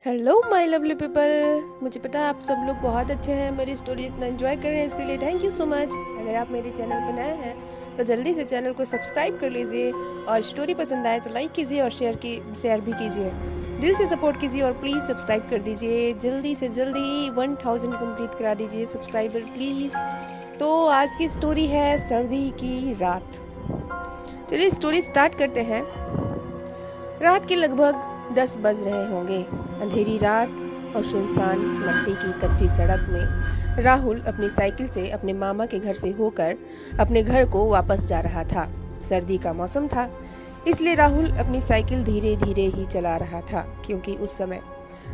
Hello my lovely people. मुझे पता है आप सब लोग बहुत अच्छे हैं, मेरी स्टोरी इतना एंजॉय कर रहे हैं, इसके लिए थैंक यू सो मच। अगर आप मेरे चैनल पर नए हैं तो जल्दी से चैनल को सब्सक्राइब कर लीजिए और स्टोरी पसंद आए तो लाइक कीजिए और शेयर भी कीजिए। दिल से सपोर्ट कीजिए और प्लीज़ सब्सक्राइब कर दीजिए। जल्दी से जल्दी 1000 कंप्लीट करा दीजिए सब्सक्राइबर प्लीज़। तो आज की स्टोरी है सर्दी की रात। चलिए स्टोरी स्टार्ट करते हैं। रात के लगभग 10 बज रहे होंगे। अंधेरी रात और सुनसान मिट्टी की कच्ची सड़क में राहुल अपनी साइकिल से अपने मामा के घर से होकर अपने घर को वापस जा रहा था। सर्दी का मौसम था, इसलिए राहुल अपनी साइकिल धीरे धीरे ही चला रहा था, क्योंकि उस समय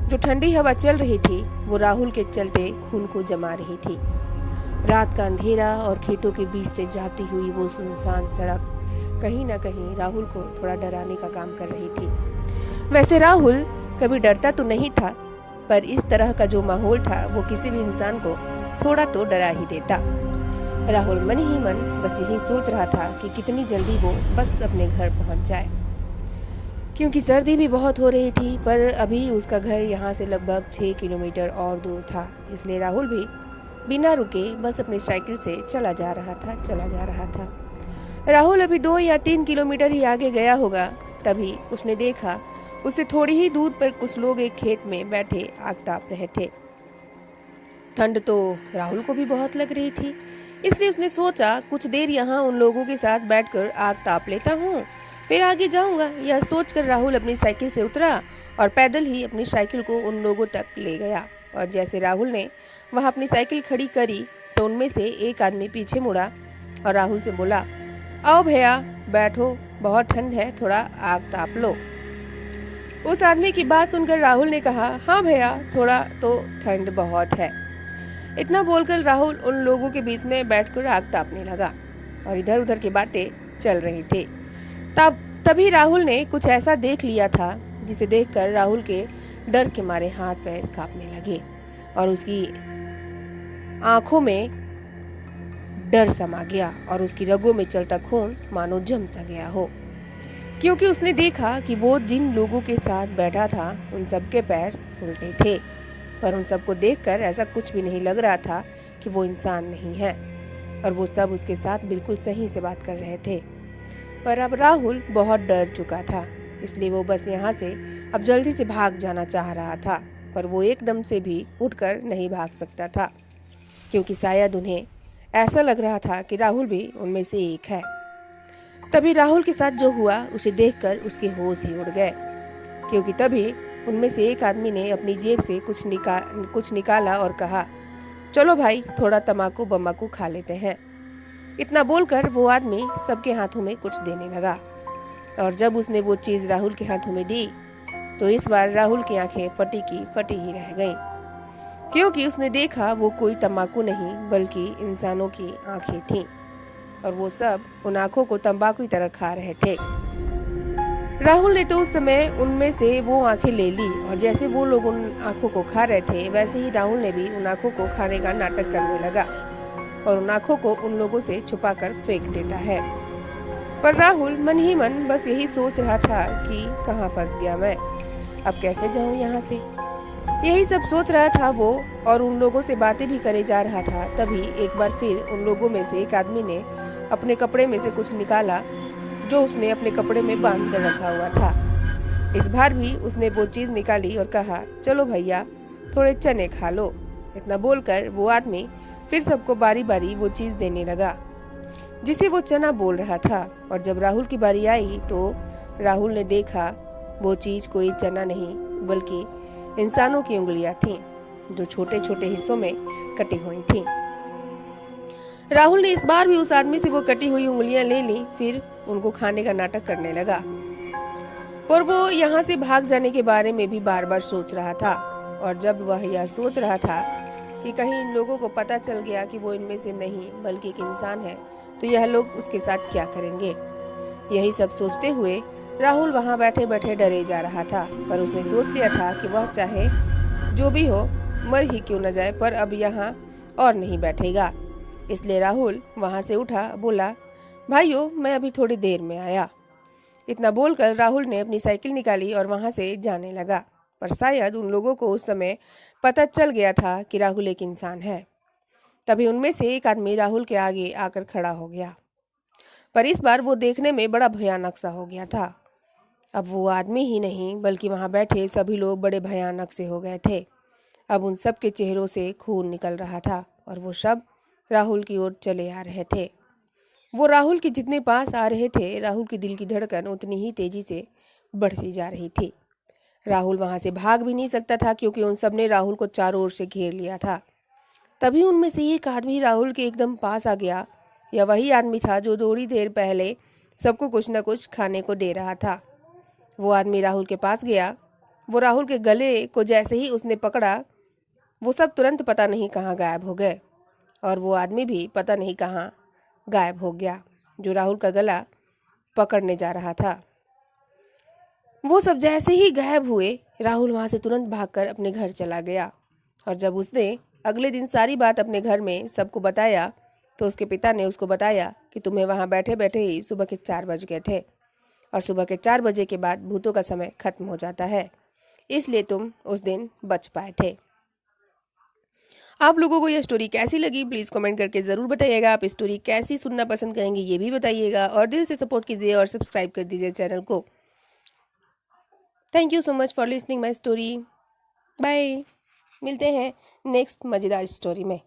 जो ठंडी हवा चल रही थी वो राहुल के चलते खून को जमा रही थी। रात का अंधेरा और खेतों के बीच से जाती हुई वो सुनसान सड़क कहीं ना कहीं राहुल को थोड़ा डराने का काम कर रही थी। वैसे राहुल कभी डरता तो नहीं था, पर इस तरह का जो माहौल था वो किसी भी इंसान को थोड़ा तो डरा ही देता। राहुल मन ही मन बस यही सोच रहा था कि कितनी जल्दी वो बस अपने घर पहुंच जाए, क्योंकि सर्दी भी बहुत हो रही थी। पर अभी उसका घर यहाँ से लगभग 6 किलोमीटर और दूर था, इसलिए राहुल भी बिना रुके बस अपनी साइकिल से चला जा रहा था। राहुल अभी 2 या 3 किलोमीटर ही आगे गया होगा, तभी उसने देखा उससे थोड़ी ही दूर पर कुछ लोग एक खेत में बैठे आग ताप रहे थे। ठंड तो राहुल को भी बहुत लग रही थी, इसलिए उसने सोचा कुछ देर यहाँ उन लोगों के साथ बैठकर आग ताप लेता हूँ, फिर आगे जाऊँगा। यह सोचकर राहुल अपनी साइकिल से उतरा और पैदल ही अपनी साइकिल को उन लोगों तक ले गया। और जैसे राहुल ने वहाँ अपनी साइकिल खड़ी करी तो उनमें से एक आदमी पीछे मुड़ा और राहुल से बोला, आओ भैया बैठो, बहुत ठंड है, थोड़ा आग ताप लो। उस आदमी की बात सुनकर राहुल ने कहा, हाँ भैया, थोड़ा तो ठंड बहुत है। इतना बोलकर राहुल उन लोगों के बीच में बैठकर आग तापने लगा और इधर उधर की बातें चल रही थी। तभी राहुल ने कुछ ऐसा देख लिया था जिसे देखकर राहुल के डर के मारे हाथ पैर कांपने लगे और उसकी आंखों में डर समा गया और उसकी रगों में चलता खून मानो जम सा गया हो, क्योंकि उसने देखा कि वो जिन लोगों के साथ बैठा था उन सबके पैर उल्टे थे। पर उन सबको देखकर ऐसा कुछ भी नहीं लग रहा था कि वो इंसान नहीं है, और वो सब उसके साथ बिल्कुल सही से बात कर रहे थे। पर अब राहुल बहुत डर चुका था, इसलिए वो बस यहाँ से अब जल्दी से भाग जाना चाह रहा था। पर वो एकदम से भी उठकर नहीं भाग सकता था, क्योंकि शायद उन्हें ऐसा लग रहा था कि राहुल भी उनमें से एक है। तभी राहुल के साथ जो हुआ उसे देखकर उसके होश ही उड़ गए, क्योंकि तभी उनमें से एक आदमी ने अपनी जेब से कुछ निकाला और कहा, चलो भाई, थोड़ा तम्बाकू बम्बाकू खा लेते हैं। इतना बोलकर वो आदमी सबके हाथों में कुछ देने लगा, और जब उसने वो चीज़ राहुल के हाथों में दी तो इस बार राहुल की आंखें फटी की फटी ही रह गईं, क्योंकि उसने देखा वो कोई तम्बाकू नहीं बल्कि इंसानों की आंखें थीं, और वो सब उन आंखों को तंबाकू की तरह खा रहे थे। राहुल ने तो उस समय उनमें से वो आंखें ले ली, और जैसे वो लोग उन आंखों को खा रहे थे वैसे ही राहुल ने भी उन आंखों को खाने का नाटक करने लगा और उन आंखों को उन लोगों से छुपाकर फेंक देता है। पर राहुल मन ही मन बस यही सोच रहा था कि कहाँ फंस गया मैं, अब कैसे जाऊँ यहाँ से। यही सब सोच रहा था वो, और उन लोगों से बातें भी करे जा रहा था। तभी एक बार फिर उन लोगों में से एक आदमी ने अपने कपड़े में से कुछ निकाला जो उसने अपने कपड़े में बांध कर रखा हुआ था। इस बार भी उसने वो चीज़ निकाली और कहा, चलो भैया, थोड़े चने खा लो। इतना बोलकर वो आदमी फिर सबको बारी बारी वो चीज़ देने लगा जिसे वो चना बोल रहा था। और जब राहुल की बारी आई तो राहुल ने देखा वो चीज़ कोई चना नहीं बल्कि इंसानों की उंगलियां थीं, जो छोटे छोटे हिस्सों में कटी हुई थीं। राहुल ने इस बार भी उस आदमी से वो कटी हुई उंगलियां ले ली, फिर उनको खाने का नाटक करने लगा। पर वो यहाँ से भाग जाने के बारे में भी बार बार सोच रहा था, और जब वह यह सोच रहा था कि कहीं इन लोगों को पता चल गया कि वो इनमें से नहीं बल्कि एक इंसान है तो यह लोग उसके साथ क्या करेंगे। यही सब सोचते हुए राहुल वहाँ बैठे बैठे डरे जा रहा था। पर उसने सोच लिया था कि वह चाहे जो भी हो, मर ही क्यों न जाए, पर अब यहाँ और नहीं बैठेगा। इसलिए राहुल वहाँ से उठा, बोला, भाइयों, मैं अभी थोड़ी देर में आया। इतना बोलकर राहुल ने अपनी साइकिल निकाली और वहाँ से जाने लगा। पर शायद उन लोगों को उस समय पता चल गया था कि राहुल एक इंसान है। तभी उनमें से एक आदमी राहुल के आगे आकर खड़ा हो गया, पर इस बार वो देखने में बड़ा भयानक सा हो गया था। अब वो आदमी ही नहीं बल्कि वहाँ बैठे सभी लोग बड़े भयानक से हो गए थे। अब उन सब के चेहरों से खून निकल रहा था और वो सब राहुल की ओर चले आ रहे थे। वो राहुल के जितने पास आ रहे थे, राहुल की दिल की धड़कन उतनी ही तेजी से बढ़ती जा रही थी। राहुल वहाँ से भाग भी नहीं सकता था क्योंकि उन सब ने राहुल को चारों ओर से घेर लिया था। तभी उनमें से एक आदमी राहुल के एकदम पास आ गया। यह वही आदमी था जो थोड़ी देर पहले सबको कुछ न कुछ खाने को दे रहा था। वो आदमी राहुल के पास गया। वो राहुल के गले को जैसे ही उसने पकड़ा, वो सब तुरंत पता नहीं कहाँ गायब हो गए और वो आदमी भी पता नहीं कहाँ गायब हो गया जो राहुल का गला पकड़ने जा रहा था। वो सब जैसे ही गायब हुए, राहुल वहाँ से तुरंत भागकर अपने घर चला गया। और जब उसने अगले दिन सारी बात अपने घर में सबको बताया तो उसके पिता ने उसको बताया कि तुम्हें वहाँ बैठे बैठे ही सुबह के 4 बज गए थे और सुबह के 4 बजे के बाद भूतों का समय खत्म हो जाता है, इसलिए तुम उस दिन बच पाए थे। आप लोगों को यह स्टोरी कैसी लगी प्लीज़ कमेंट करके ज़रूर बताइएगा। आप स्टोरी कैसी सुनना पसंद करेंगे ये भी बताइएगा और दिल से सपोर्ट कीजिए और सब्सक्राइब कर दीजिए चैनल को। Thank you so much for listening my story. Bye. मिलते हैं नेक्स्ट मज़ेदार स्टोरी में।